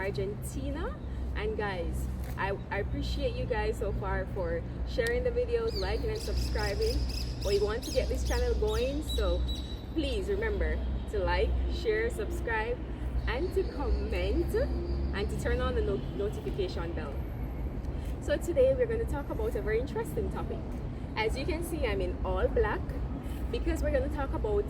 Argentina. And guys, I appreciate you guys so far for sharing the videos, liking and subscribing. We want to get this channel going, so please remember to like, share, subscribe, and to comment, and to turn on the notification bell. So today we're going to talk about a very interesting topic. As you can see, I'm in all black because we're going to talk about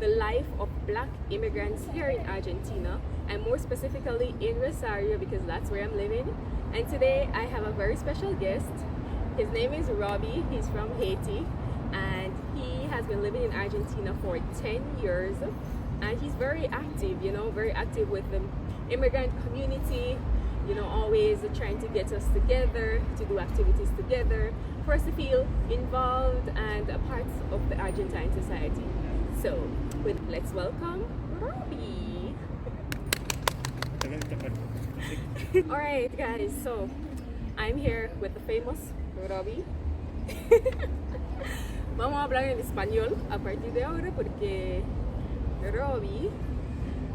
the life of black immigrants here in Argentina, and more specifically in Rosario, because that's where I'm living. And today I have a very special guest. His name is Robbie. He's from Haiti, and he has been living in Argentina for 10 years, and he's very active, very active with the immigrant community, always trying to get us together, to do activities together, for us to feel involved and a part of the Argentine society. So, let's welcome Robbie. Alright guys, so I'm here with the famous Robbie. Vamos a hablar en español a partir de ahora porque Robbie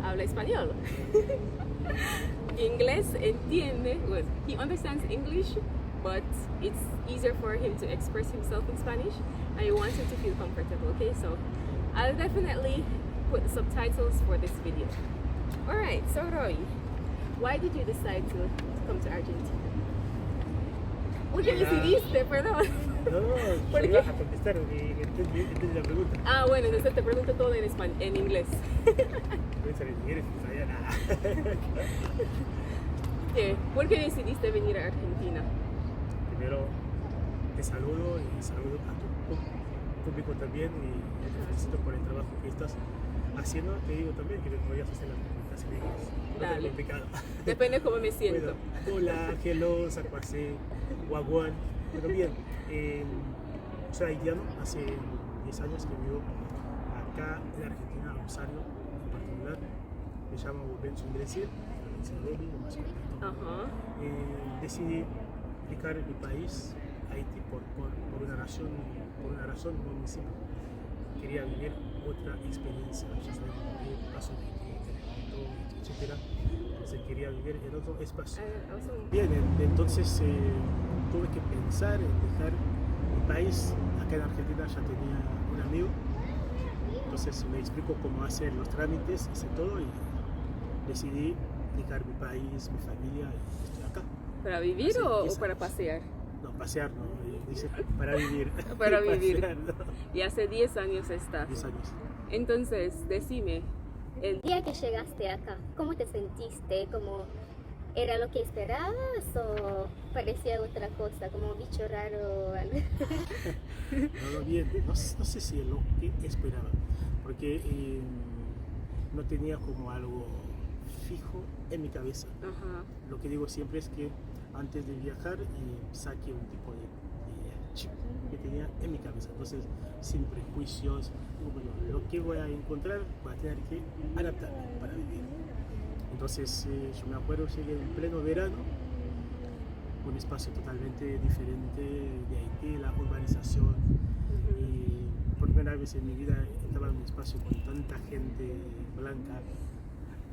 habla español. Inglés entiende, well, he understands English, but it's easier for him to express himself in Spanish, and you want him to feel comfortable, okay? So I'll definitely put the subtitles for this video. Alright, so Roy, why did you decide to come to Argentina? ¿Por qué decidiste? Perdón. No, yo iba a contestar y entendí la pregunta. Ah, bueno, entonces te pregunto todo en inglés. ¿Por qué decidiste venir a Argentina? Primero, te saludo y saludo a tu público también y te felicito por el trabajo que estás haciendo. Te digo también que me podías hacer las preguntas en inglés. No Dale. es complicado. Depende de cómo me siento. Bueno, hola, hello, sarpasé, wagwan. Pero bien, soy haitiano, hace 10 años que vivo acá en Argentina, Rosario en particular. Me llamo Benson Grecia, Robbie, lo más correcto. Decidí aplicar mi país, Haití, por una razón muy simple. Quería vivir otra experiencia, ya sabes, paso de terremoto, etc. Entonces quería vivir en otro espacio. Bien, entonces tuve que pensar en dejar mi país. Acá en Argentina ya tenía un amigo, entonces me explico cómo hacer los trámites, hice todo y decidí dejar mi país, mi familia y estoy acá. ¿Para vivir o para pasear? No, pasear no, dice para vivir. Para vivir. Pasear, no. Y hace 10 años estás. 10 años. Entonces, decime, El día que llegaste acá, ¿cómo te sentiste? ¿Cómo era lo que esperabas o parecía otra cosa, como bicho raro o algo? No, bien, no sé si es lo que esperaba, porque no tenía como algo fijo en mi cabeza. Lo que digo siempre es que antes de viajar saqué un tipo de chip que tenía en mi cabeza, entonces sin prejuicios, digo, bueno, lo que voy a encontrar voy a tener que adaptarme para vivir. Entonces yo me acuerdo, llegué en pleno verano, un espacio totalmente diferente de Haití, la urbanización, y por primera vez en mi vida estaba en un espacio con tanta gente blanca,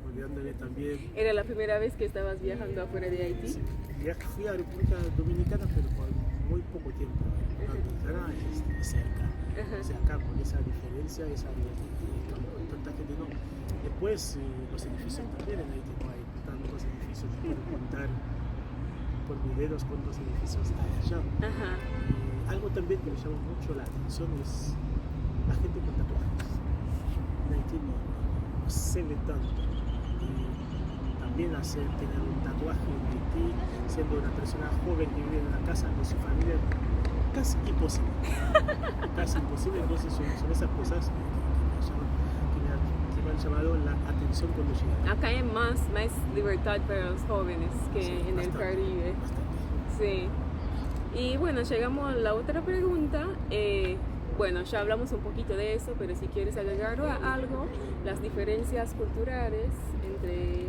olvidándome también. ¿era la primera vez que estabas viajando afuera de Haití? Sí, fui a República Dominicana, pero por muy poco tiempo. La Dominicana es cerca, o sea, acá con esa diferencia, con tanta gente no. Después los edificios también en Haití no hay tantos edificios, puedo contar por mis dedos cuántos edificios hay allá. Algo también que me llama mucho la atención es la gente con tatuajes. En Haití no se ve tanto. También tener un tatuaje en Haití, siendo una persona joven que vive en una casa con su familia, casi imposible. Casi imposible, entonces son esas cosas que me han llamado la atención cuando llegué. Acá hay más libertad para los jóvenes que Sí, en bastante, el Caribe. Bastante. Sí. Y bueno, llegamos a la otra pregunta. Bueno, ya hablamos un poquito de eso, pero si quieres agregar algo, las diferencias culturales entre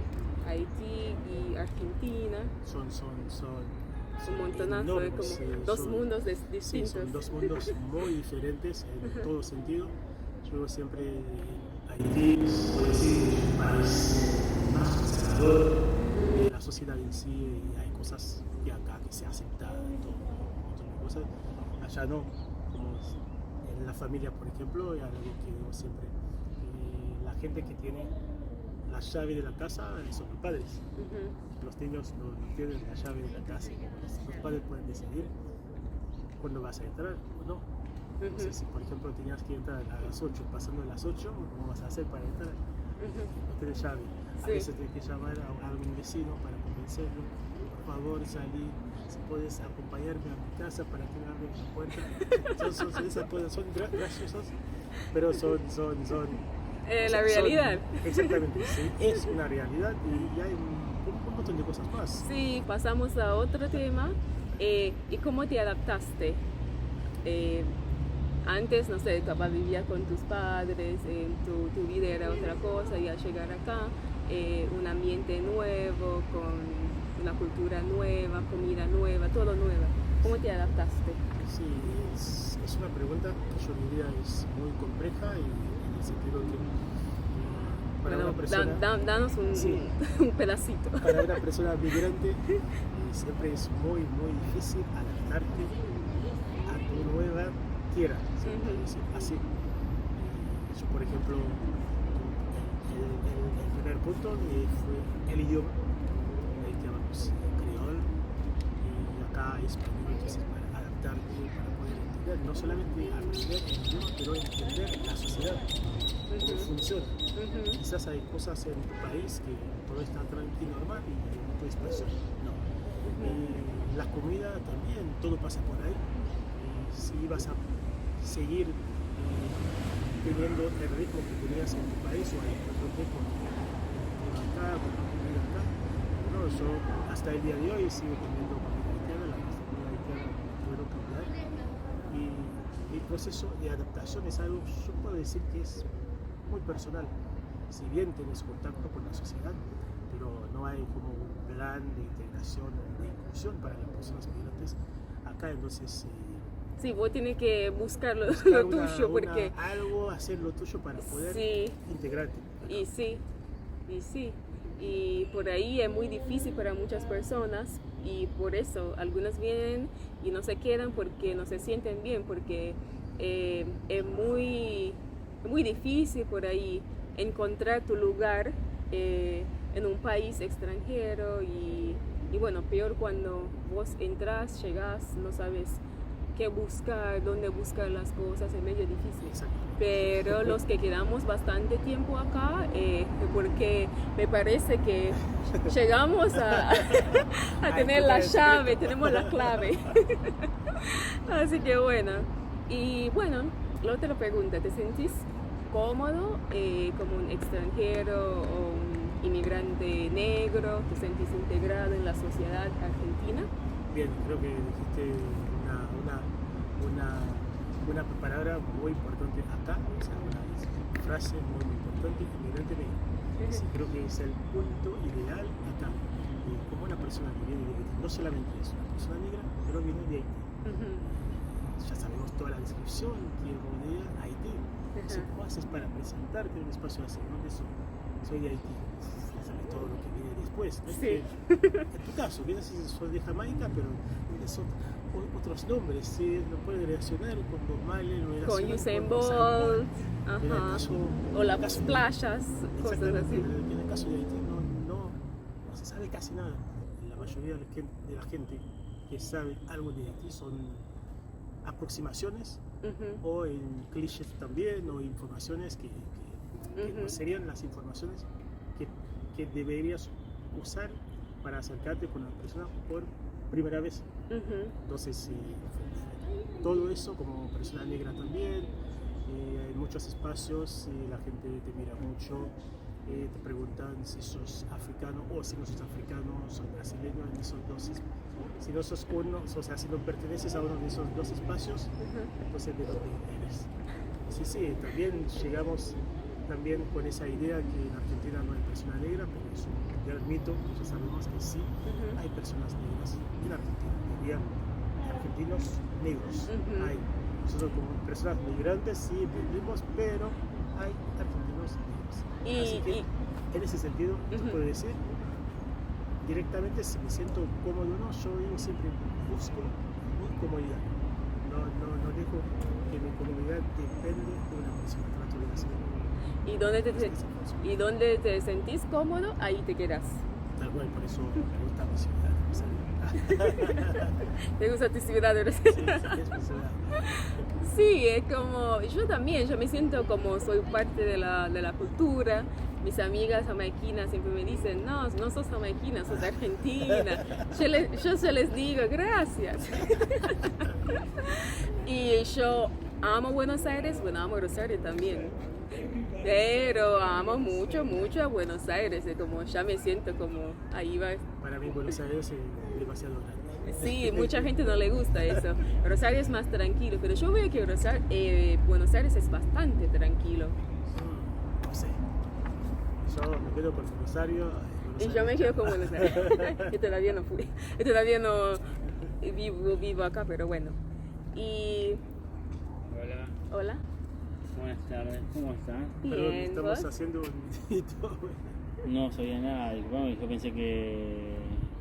Haití y Argentina. Son Un montonazo, de enormes, como dos mundos distintos. Sí, son dos mundos muy diferentes en todo sentido. Yo siempre Haití es el país más conservador de sociedad en sí hay cosas que acá que se aceptan, todo, otras cosas. Allá no, como en la familia, por ejemplo, hay algo que digo siempre, la gente que tiene la llave de la casa son los padres. Los niños no tienen la llave de la casa, los padres pueden decidir cuándo vas a entrar o no. Entonces, si por ejemplo tenías que entrar a las 8, pasando las 8, ¿cómo vas a hacer para entrar? No tienes llave. A veces tienes que llamar a algún vecino para convencerlo. Por favor, salí, si puedes acompañarme a mi casa para que me abra la puerta. Esas cosas son graciosas, pero son la realidad. Exactamente, sí, es una realidad y hay un montón de cosas más. Sí, pasamos a otro tema. ¿Y cómo te adaptaste? Antes, no sé, tu papá vivía con tus padres, tu vida era otra cosa, y al llegar acá, un ambiente nuevo, con una cultura nueva, comida nueva, todo nuevo. ¿Cómo te adaptaste? Sí, es una pregunta que yo diría es muy compleja y en el sentido que para bueno, una persona... danos un pedacito. Para una persona migrante siempre es muy difícil adaptarte a tu nueva tierra, ¿sí? Así. Yo, por ejemplo, el primer punto fue el idioma. Ahí que hablamos creol y acá español, entonces para adaptarte, para poder entender, no solamente aprender el idioma, pero entender la sociedad, cómo funciona. Quizás hay cosas en tu país que todo está tranquilo, normal y en tu espacio no. La comida también, todo pasa por ahí. Si vas a seguir teniendo el ritmo que tenías en tu país o hay otro ritmo acá, con la comida acá. No, yo hasta el día de hoy sigo comiendo comida haitiana, la comida haitiana no puedo cambiar. Y el proceso de adaptación es algo, yo puedo decir que es muy personal. Si bien tienes contacto con la sociedad, pero no hay como un plan de integración o de inclusión para las personas migrantes acá, entonces... Sí, vos tienes que buscar lo tuyo, porque... algo, hacer lo tuyo para poder integrarte. Y por ahí es muy difícil para muchas personas, y por eso algunas vienen y no se quedan porque no se sienten bien, porque es muy difícil por ahí encontrar tu lugar en un país extranjero, y bueno, peor cuando vos entras, llegas, no sabes qué buscar, dónde buscar las cosas, es medio difícil. Exacto. Pero los que quedamos bastante tiempo acá, porque me parece que llegamos a tener la llave, tenemos la clave. Así que bueno, y bueno, la otra pregunta, ¿te sentís cómodo como un extranjero o un inmigrante negro? ¿Te sentís integrado en la sociedad argentina? Bien, creo que dijiste una palabra muy importante acá, o sea, una frase muy importante, inmigrante negro. Sí, creo que es el punto ideal acá. Como una persona que viene de Haití, no solamente es una persona negra, pero viene de Haití. Ya sabemos toda la descripción que rodea Haití. Entonces, ¿cómo haces para presentarte en un espacio así? ¿Dónde soy de Haití? Ya sabes todo lo que viene después. ¿No? Sí. En tu caso, vienes y soy de Jamaica, pero tienes otros nombres, ¿sí? No puedes relacionar con Bob Marley, no con Usain Bolt, o las playas, cosas así. En el caso de Haití no se sabe casi nada. La mayoría de la gente que sabe algo de Haití son aproximaciones o en clichés también, o informaciones que no serían las informaciones que deberías usar para acercarte con una persona por primera vez. Entonces, todo eso como persona negra también, en muchos espacios la gente te mira mucho, te preguntan si sos africano o si no sos africano, sos brasileño, en esos dos, si no sos uno, o sea, si no perteneces a uno de esos dos espacios, entonces de dónde eres. Sí, también llegamos también con esa idea que en Argentina no hay persona negra, pero es un gran mito, ya sabemos que sí hay personas negras en Argentina, diría argentinos negros, hay. Nosotros como personas migrantes sí vivimos, pero hay argentinos negros. Así que en ese sentido, yo puedo decir, directamente si me siento cómodo o no, yo siempre busco mi comodidad. No dejo que mi comodidad depende de una persona. Trato de hacer Y donde te sentís cómodo, ahí te quedas. tal cual, por eso me gusta mi ciudad. ¿Te gusta tu ciudad? Sí, es mi ciudad. Sí, es como, yo también, yo me siento como soy parte de la cultura. Mis amigas jamaiquinas siempre me dicen, no sos jamaiquina, sos argentina. Yo se les digo, gracias. Y yo amo Buenos Aires, bueno, amo Rosario también. Pero amo mucho a Buenos Aires, es como ya me siento como ahí va. Para mí Buenos Aires es demasiado grande. Sí, mucha gente no le gusta eso. Rosario es más tranquilo, pero yo veo que Buenos Aires es bastante tranquilo. No sé. Yo me quedo con Rosario. Y yo me quedo con Buenos Aires. Yo todavía no fui. Yo todavía no vivo acá, pero bueno. Y... Hola, Hola. buenas tardes, ¿cómo están? Perdón, Bien, estamos ¿vos? haciendo un videito. No sabía nada, disculpame, yo pensé que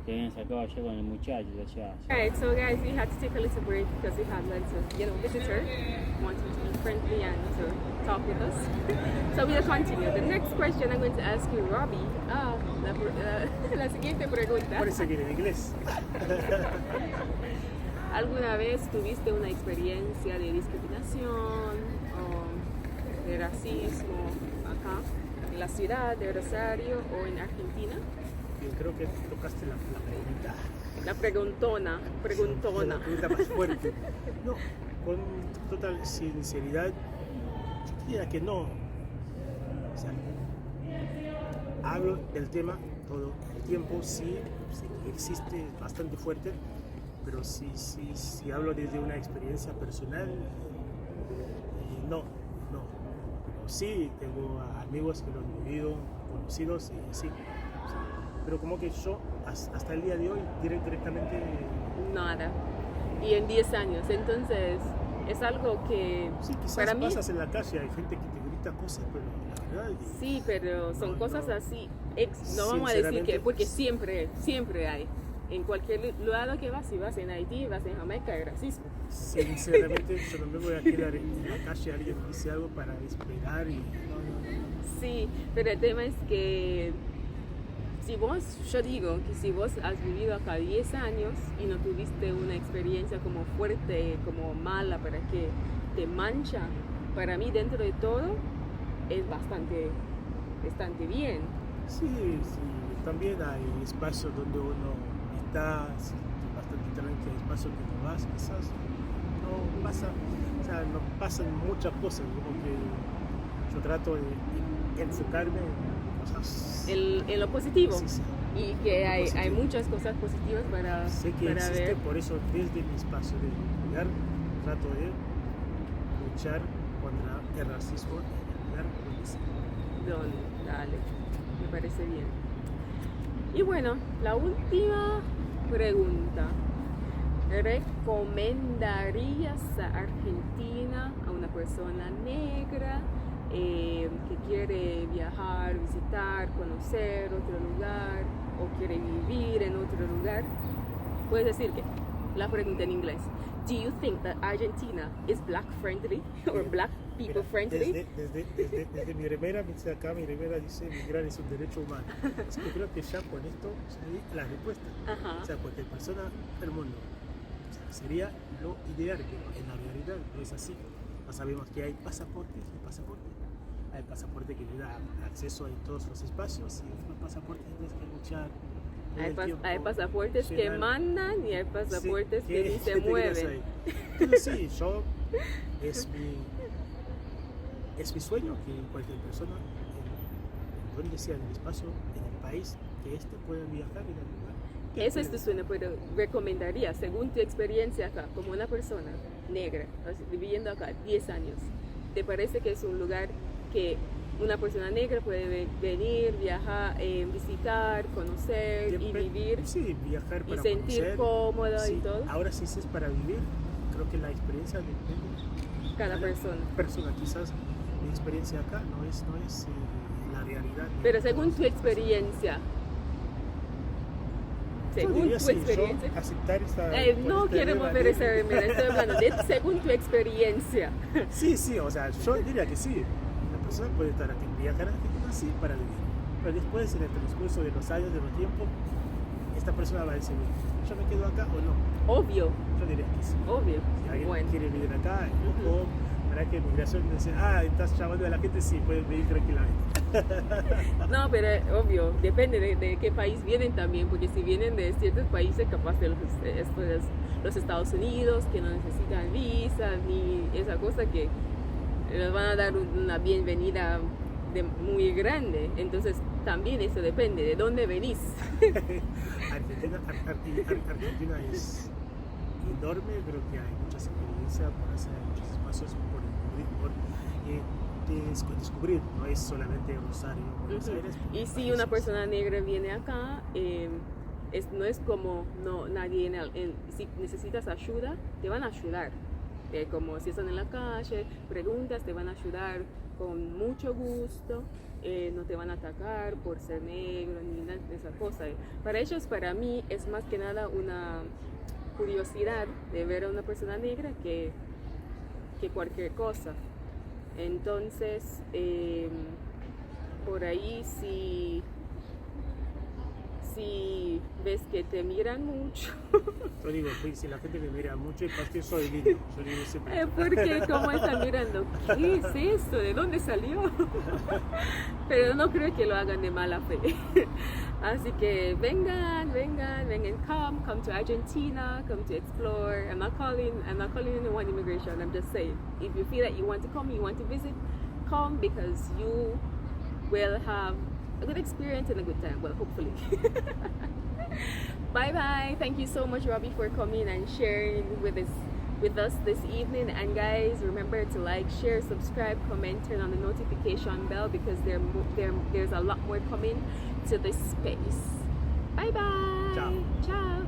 habían sacado ayer con el muchacho de allá. Alright, so guys, we had to take a little break because we had lots of, visitor wanting to be friendly and to talk with us. So we'll continue. The next question I'm going to ask you, Robbie. La siguiente pregunta. Parece que en inglés. ¿Alguna vez tuviste una experiencia de discriminación o de racismo acá en la ciudad de Rosario o en Argentina? Yo creo que tocaste la pregunta. La preguntona. La pregunta más fuerte. No, con total sinceridad, yo diría que no. O sea, hablo del tema todo el tiempo, sí existe, es bastante fuerte, pero si hablo desde una experiencia personal, no. Pero sí, tengo amigos que lo han vivido, conocidos, y sí. Pero como que yo, hasta el día de hoy, directamente... Nada. Y en 10 años. Entonces, es algo que Sí, quizás para mí... pasas en la calle, hay gente que te grita cosas, pero la verdad... Sí, pero son No, cosas no. así. No vamos a decir que... Sinceramente, Porque siempre hay. En cualquier lugar que vas, si vas en Haití, vas en Jamaica, hay racismo. Sinceramente, yo no me voy a quedar en la calle, alguien dice algo para esperar y... No. Sí, pero el tema es que yo digo que si vos has vivido acá 10 años y no tuviste una experiencia como fuerte, como mala, para que te mancha, para mí dentro de todo es bastante bien. Sí, también hay espacios donde uno está bastante tranquilo, hay espacios que no vas, quizás no pasa, o sea, no pasan muchas cosas, como que yo trato de enfocarme en cosas... En lo positivo. Sí. Y que hay Positivo. muchas cosas positivas para, Sé que para existe, ver. por eso desde mi espacio de lugar trato de luchar contra el racismo en el lugar donde sea. Dale, me parece bien. Y bueno, la última pregunta. ¿Recomendarías a Argentina a una persona negra que quiere viajar, visitar, conocer otro lugar o quiere vivir en otro lugar? Puedes decir que la pregunta en inglés. Do you think that Argentina is black friendly or black people Mira, friendly? Desde mi remera, dice acá, mi remera dice migrar es un derecho humano. Así que creo que ya con esto sería la respuesta. Ajá. O sea, cualquier persona del mundo. O sea, sería lo ideal, pero en la realidad no es así. Ya sabemos que hay pasaportes y pasaportes. Hay pasaporte que le da acceso a todos los espacios y otros pasaportes tienes que luchar. todo el tiempo, Hay pasaportes que llenar. mandan y hay pasaportes Sí, que ni se te quedas mueven. ahí. Entonces sí, es mi sueño que cualquier persona, donde sea en el espacio, en el país, que pueda viajar en el lugar. Eso es tu sueño, pero recomendaría, según tu experiencia acá, como una persona negra, viviendo acá 10 años, ¿te parece que es un lugar que una persona negra puede venir, viajar, visitar, conocer y vivir Sí, viajar y para sentir conocer. cómoda Sí, y todo? ahora sí es para vivir, creo que la experiencia depende Cada persona. Quizás mi experiencia acá no es la realidad. Pero según tu experiencia, según diría tu sí, experiencia. yo aceptar esta... No por queremos ver esta esa mira, estoy hablando de según tu experiencia. Sí, sí, o sea, yo diría que sí. La persona puede estar aquí, viajar a Argentina sí para vivir. Pero después, en el transcurso de los años, de los tiempos, esta persona va a decir, ¿yo me quedo acá o no? Obvio, Yo diría que sí. obvio. Si alguien Bueno, quiere vivir acá, o para que migración dice, estás llamando a la gente, sí, pueden vivir tranquilamente. no, pero obvio, depende de qué país vienen también, porque si vienen de ciertos países, capaz de los Estados Unidos, que no necesitan visa ni esa cosa, que les van a dar una bienvenida muy grande. Entonces, también eso depende de dónde venís. Argentina es enorme, creo que hay muchas experiencias por hacer, muchos espacios por descubrir, no es solamente Rosario, Buenos Aires. Y si una persona negra viene acá, no es como nadie si necesitas ayuda, te van a ayudar. Como si están en la calle, preguntas, te van a ayudar con mucho gusto. No te van a atacar por ser negro ni nada de esa cosa. Para ellos, para mí, es más que nada una curiosidad de ver a una persona negra que cualquier cosa. Entonces, por ahí si ves que te miran mucho. Yo digo, pues, si la gente me mira mucho es porque soy lindo. Yo digo siempre. Porque como están mirando, ¿qué es esto? ¿De dónde salió? Pero no creo que lo hagan de mala fe. Así que vengan, come to Argentina, come to explore. I'm not calling anyone immigration. I'm just saying, if you feel that you want to come, you want to visit, come, because you will have a good experience and a good time. Well, hopefully. Bye bye. Thank you so much, Robbie, for coming and sharing with us this evening. And guys, remember to like, share, subscribe, comment, turn on the notification bell, because there's a lot more coming to this space. Bye bye. Chao. Chao.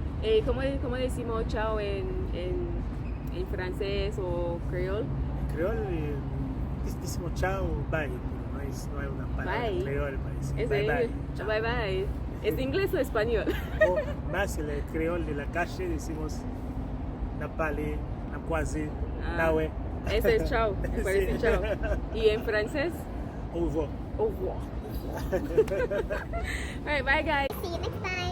¿Cómo decimos chao en francés o creol? Creol decimos chao, bye, pero no hay una palabra Bye. creol para decir Es bye, bye. Chao. Bye bye. ¿Es inglés o español? O más el creol de la calle decimos napale, naquazi, nawe. Ese es chao, me parece Sí. chao. ¿Y en francés? Au revoir. Au revoir. Alright, bye guys. See you next time.